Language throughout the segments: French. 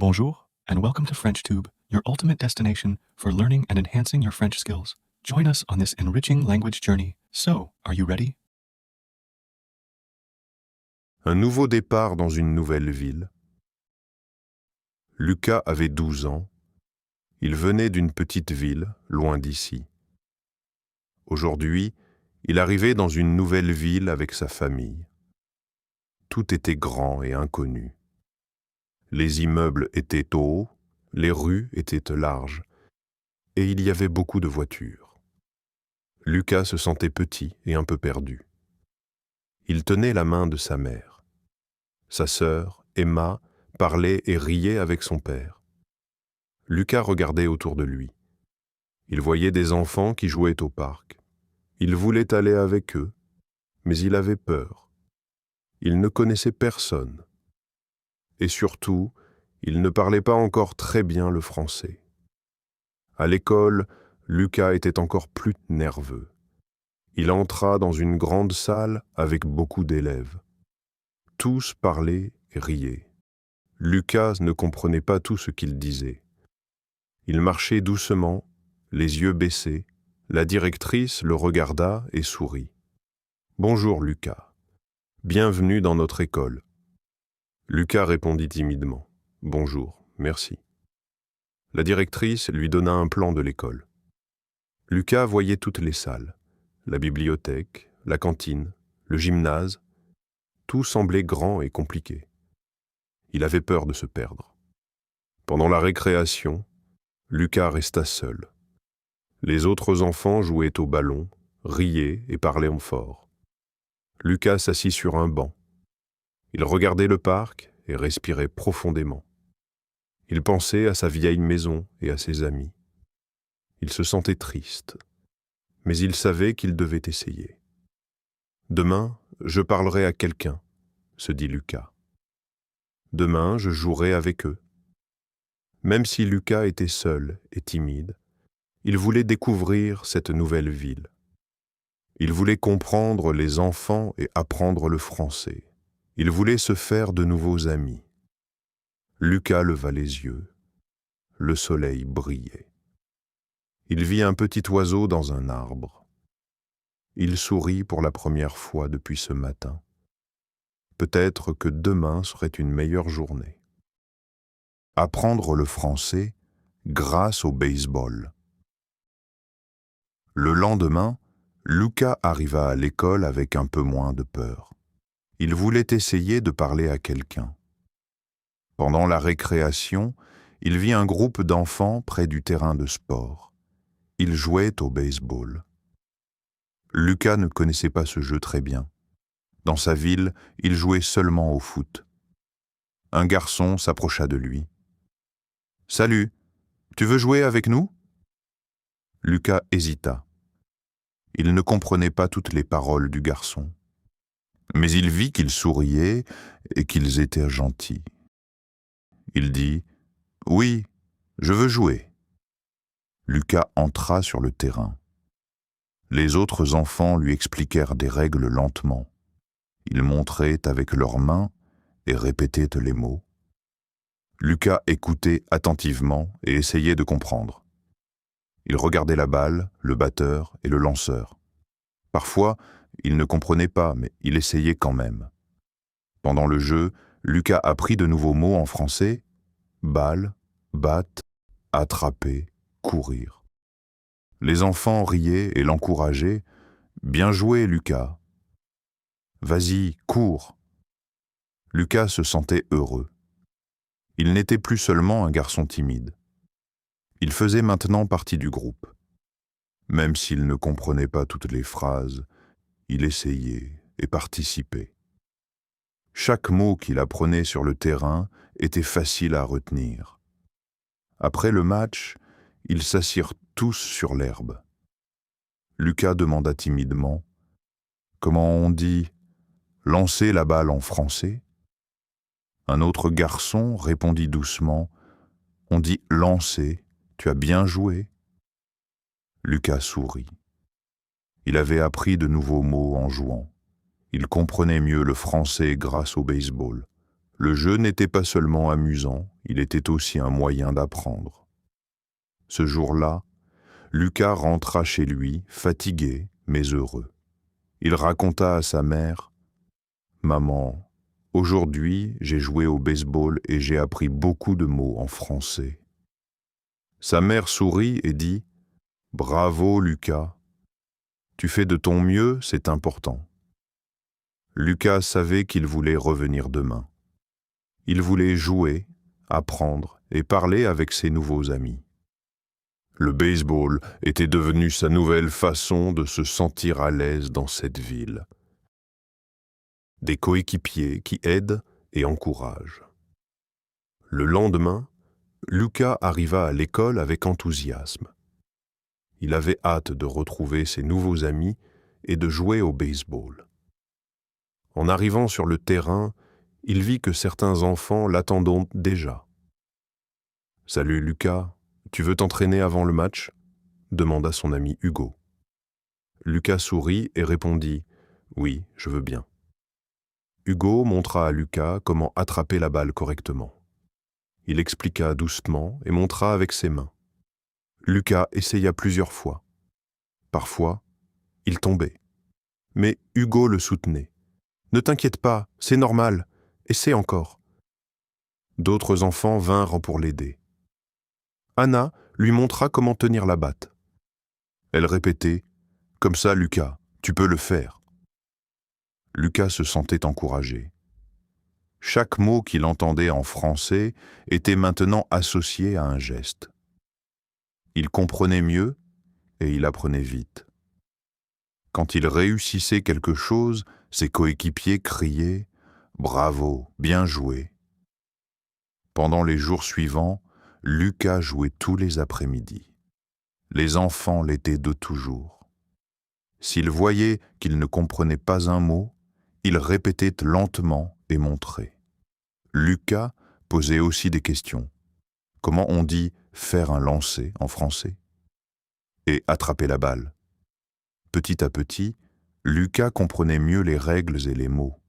Bonjour, and welcome to FrenchTube, your ultimate destination for learning and enhancing your French skills. Join us on this enriching language journey. So, are you ready? Un nouveau départ dans une nouvelle ville. Lucas avait 12 ans. Il venait d'une petite ville, loin d'ici. Aujourd'hui, il arrivait dans une nouvelle ville avec sa famille. Tout était grand et inconnu. Les immeubles étaient hauts, les rues étaient larges, et il y avait beaucoup de voitures. Lucas se sentait petit et un peu perdu. Il tenait la main de sa mère. Sa sœur, Emma, parlait et riait avec son père. Lucas regardait autour de lui. Il voyait des enfants qui jouaient au parc. Il voulait aller avec eux, mais il avait peur. Il ne connaissait personne. Et surtout, il ne parlait pas encore très bien le français. À l'école, Lucas était encore plus nerveux. Il entra dans une grande salle avec beaucoup d'élèves. Tous parlaient et riaient. Lucas ne comprenait pas tout ce qu'ils disaient. Il marchait doucement, les yeux baissés. La directrice le regarda et sourit. « Bonjour Lucas. Bienvenue dans notre école. » Lucas répondit timidement. « Bonjour, merci. » La directrice lui donna un plan de l'école. Lucas voyait toutes les salles, la bibliothèque, la cantine, le gymnase. Tout semblait grand et compliqué. Il avait peur de se perdre. Pendant la récréation, Lucas resta seul. Les autres enfants jouaient au ballon, riaient et parlaient fort. Lucas s'assit sur un banc. Il regardait le parc et respirait profondément. Il pensait à sa vieille maison et à ses amis. Il se sentait triste, mais il savait qu'il devait essayer. « Demain, je parlerai à quelqu'un, » se dit Lucas. « Demain, je jouerai avec eux. » Même si Lucas était seul et timide, il voulait découvrir cette nouvelle ville. Il voulait comprendre les enfants et apprendre le français. Il voulait se faire de nouveaux amis. Lucas leva les yeux. Le soleil brillait. Il vit un petit oiseau dans un arbre. Il sourit pour la première fois depuis ce matin. Peut-être que demain serait une meilleure journée. Apprendre le français grâce au baseball. Le lendemain, Lucas arriva à l'école avec un peu moins de peur. Il voulait essayer de parler à quelqu'un. Pendant la récréation, il vit un groupe d'enfants près du terrain de sport. Ils jouaient au baseball. Lucas ne connaissait pas ce jeu très bien. Dans sa ville, il jouait seulement au foot. Un garçon s'approcha de lui. « Salut, tu veux jouer avec nous ?» Lucas hésita. Il ne comprenait pas toutes les paroles du garçon. Mais il vit qu'ils souriaient et qu'ils étaient gentils. Il dit « Oui, je veux jouer. » Lucas entra sur le terrain. Les autres enfants lui expliquèrent des règles lentement. Ils montraient avec leurs mains et répétaient les mots. Lucas écoutait attentivement et essayait de comprendre. Il regardait la balle, le batteur et le lanceur. Parfois, il ne comprenait pas, mais il essayait quand même. Pendant le jeu, Lucas apprit de nouveaux mots en français. Balle, batte, attraper, courir. Les enfants riaient et l'encourageaient. « Bien joué, Lucas. »« Vas-y, cours. » Lucas se sentait heureux. Il n'était plus seulement un garçon timide. Il faisait maintenant partie du groupe. Même s'il ne comprenait pas toutes les phrases, il essayait et participait. Chaque mot qu'il apprenait sur le terrain était facile à retenir. Après le match, ils s'assirent tous sur l'herbe. Lucas demanda timidement « Comment on dit « lancer la balle en français ?» Un autre garçon répondit doucement « On dit « lancer », tu as bien joué ?» Lucas sourit. Il avait appris de nouveaux mots en jouant. Il comprenait mieux le français grâce au baseball. Le jeu n'était pas seulement amusant, il était aussi un moyen d'apprendre. Ce jour-là, Lucas rentra chez lui, fatigué mais heureux. Il raconta à sa mère « Maman, aujourd'hui j'ai joué au baseball et j'ai appris beaucoup de mots en français. » Sa mère sourit et dit « Bravo Lucas, tu fais de ton mieux, c'est important. » Lucas savait qu'il voulait revenir demain. Il voulait jouer, apprendre et parler avec ses nouveaux amis. Le baseball était devenu sa nouvelle façon de se sentir à l'aise dans cette ville. Des coéquipiers qui aident et encouragent. Le lendemain, Lucas arriva à l'école avec enthousiasme. Il avait hâte de retrouver ses nouveaux amis et de jouer au baseball. En arrivant sur le terrain, il vit que certains enfants l'attendaient déjà. « Salut Lucas, tu veux t'entraîner avant le match ?» demanda son ami Hugo. Lucas sourit et répondit « Oui, je veux bien. » Hugo montra à Lucas comment attraper la balle correctement. Il expliqua doucement et montra avec ses mains. Lucas essaya plusieurs fois. Parfois, il tombait. Mais Hugo le soutenait. « Ne t'inquiète pas, c'est normal, essaie encore. » D'autres enfants vinrent pour l'aider. Anna lui montra comment tenir la batte. Elle répétait « Comme ça, Lucas, tu peux le faire. » Lucas se sentait encouragé. Chaque mot qu'il entendait en français était maintenant associé à un geste. Il comprenait mieux et il apprenait vite. Quand il réussissait quelque chose, ses coéquipiers criaient « Bravo, bien joué !» Pendant les jours suivants, Lucas jouait tous les après-midi. Les enfants l'étaient de toujours. S'il voyait qu'il ne comprenait pas un mot, il répétait lentement et montrait. Lucas posait aussi des questions. Comment on dit « faire un lancer » en français ? Et attraper la balle. Petit à petit, Lucas comprenait mieux les règles et les mots.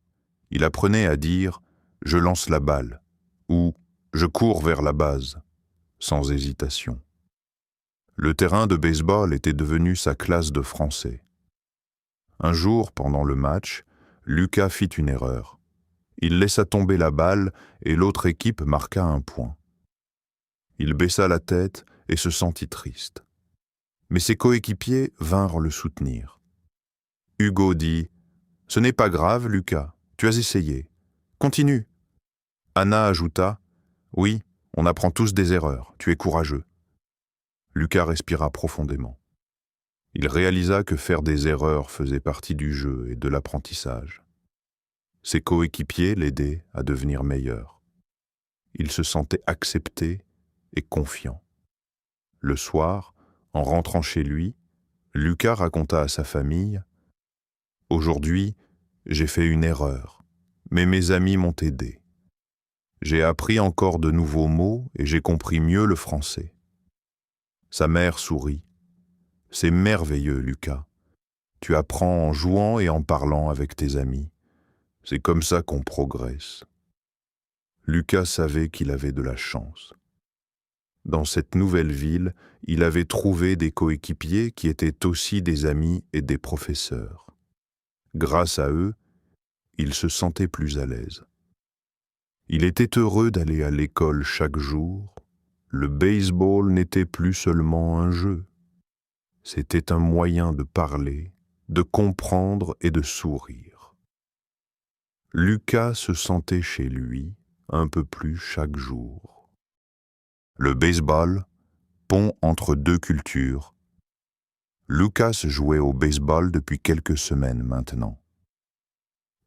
Il apprenait à dire « je lance la balle » ou « je cours vers la base » sans hésitation. Le terrain de baseball était devenu sa classe de français. Un jour, pendant le match, Lucas fit une erreur. Il laissa tomber la balle et l'autre équipe marqua un point. Il baissa la tête et se sentit triste. Mais ses coéquipiers vinrent le soutenir. Hugo dit « Ce n'est pas grave, Lucas, tu as essayé. Continue. » Anna ajouta « Oui, on apprend tous des erreurs, tu es courageux. » Lucas respira profondément. Il réalisa que faire des erreurs faisait partie du jeu et de l'apprentissage. Ses coéquipiers l'aidaient à devenir meilleur. Il se sentait accepté et confiant. Le soir, en rentrant chez lui, Lucas raconta à sa famille « Aujourd'hui, j'ai fait une erreur, mais mes amis m'ont aidé. J'ai appris encore de nouveaux mots et j'ai compris mieux le français. » Sa mère sourit. « C'est merveilleux, Lucas. Tu apprends en jouant et en parlant avec tes amis. C'est comme ça qu'on progresse. » Lucas savait qu'il avait de la chance. Dans cette nouvelle ville, il avait trouvé des coéquipiers qui étaient aussi des amis et des professeurs. Grâce à eux, il se sentait plus à l'aise. Il était heureux d'aller à l'école chaque jour. Le baseball n'était plus seulement un jeu. C'était un moyen de parler, de comprendre et de sourire. Lucas se sentait chez lui un peu plus chaque jour. Le baseball, pont entre deux cultures. Lucas jouait au baseball depuis quelques semaines maintenant.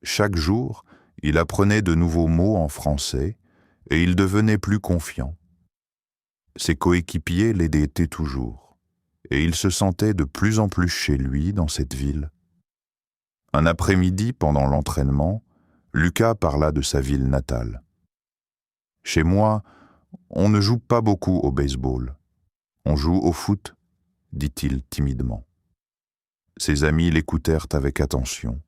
Chaque jour, il apprenait de nouveaux mots en français et il devenait plus confiant. Ses coéquipiers l'aidaient toujours et il se sentait de plus en plus chez lui dans cette ville. Un après-midi, pendant l'entraînement, Lucas parla de sa ville natale. « Chez moi, on ne joue pas beaucoup au baseball. On joue au foot, » dit-il timidement. Ses amis l'écoutèrent avec attention.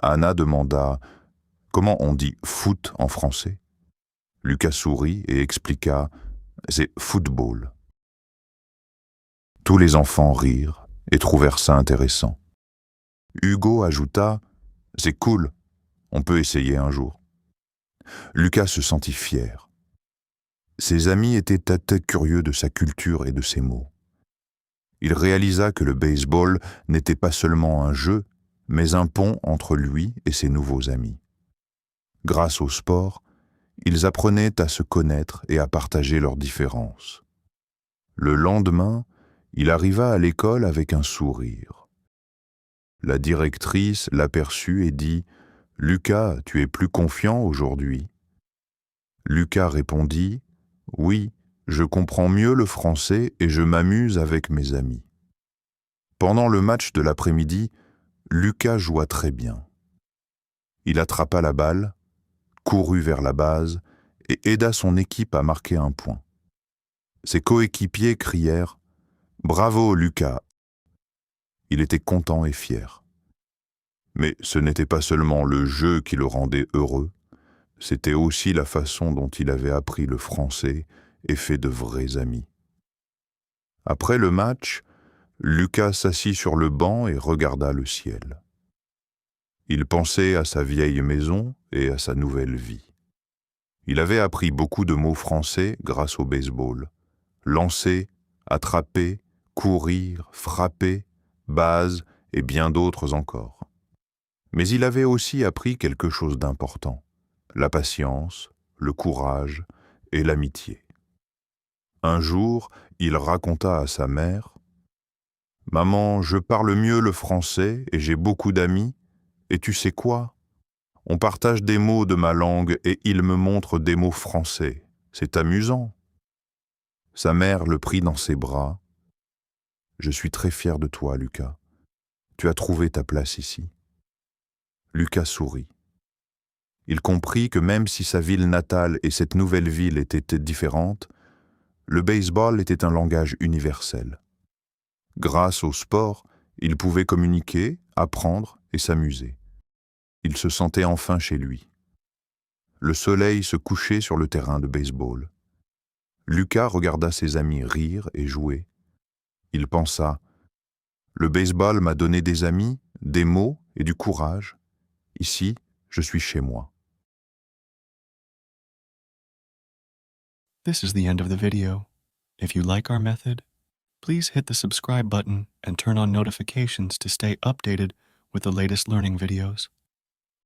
Anna demanda « Comment on dit foot en français ?» Lucas sourit et expliqua « C'est football ». Tous les enfants rirent et trouvèrent ça intéressant. Hugo ajouta « C'est cool, on peut essayer un jour ». Lucas se sentit fier. Ses amis étaient à tête curieux de sa culture et de ses mots. Il réalisa que le baseball n'était pas seulement un jeu, mais un pont entre lui et ses nouveaux amis. Grâce au sport, ils apprenaient à se connaître et à partager leurs différences. Le lendemain, il arriva à l'école avec un sourire. La directrice l'aperçut et dit « Lucas, tu es plus confiant aujourd'hui ?» Lucas répondit « Oui, je comprends mieux le français et je m'amuse avec mes amis. » Pendant le match de l'après-midi, Lucas joua très bien. Il attrapa la balle, courut vers la base et aida son équipe à marquer un point. Ses coéquipiers crièrent « Bravo, Lucas !» Il était content et fier. Mais ce n'était pas seulement le jeu qui le rendait heureux, c'était aussi la façon dont il avait appris le français et fait de vrais amis. Après le match, Lucas s'assit sur le banc et regarda le ciel. Il pensait à sa vieille maison et à sa nouvelle vie. Il avait appris beaucoup de mots français grâce au baseball. Lancer, attraper, courir, frapper, base et bien d'autres encore. Mais il avait aussi appris quelque chose d'important, la patience, le courage et l'amitié. Un jour, il raconta à sa mère « Maman, je parle mieux le français et j'ai beaucoup d'amis, et tu sais quoi ? On partage des mots de ma langue et ils me montrent des mots français. C'est amusant. » Sa mère le prit dans ses bras. « Je suis très fier de toi, Lucas. Tu as trouvé ta place ici. » Lucas sourit. Il comprit que même si sa ville natale et cette nouvelle ville étaient différentes, le baseball était un langage universel. Grâce au sport, il pouvait communiquer, apprendre et s'amuser. Il se sentait enfin chez lui. Le soleil se couchait sur le terrain de baseball. Lucas regarda ses amis rire et jouer. Il pensa « Le baseball m'a donné des amis, des mots et du courage. Ici, je suis chez moi. » This is the end of the video. If you like our method, please hit the subscribe button and turn on notifications to stay updated with the latest learning videos.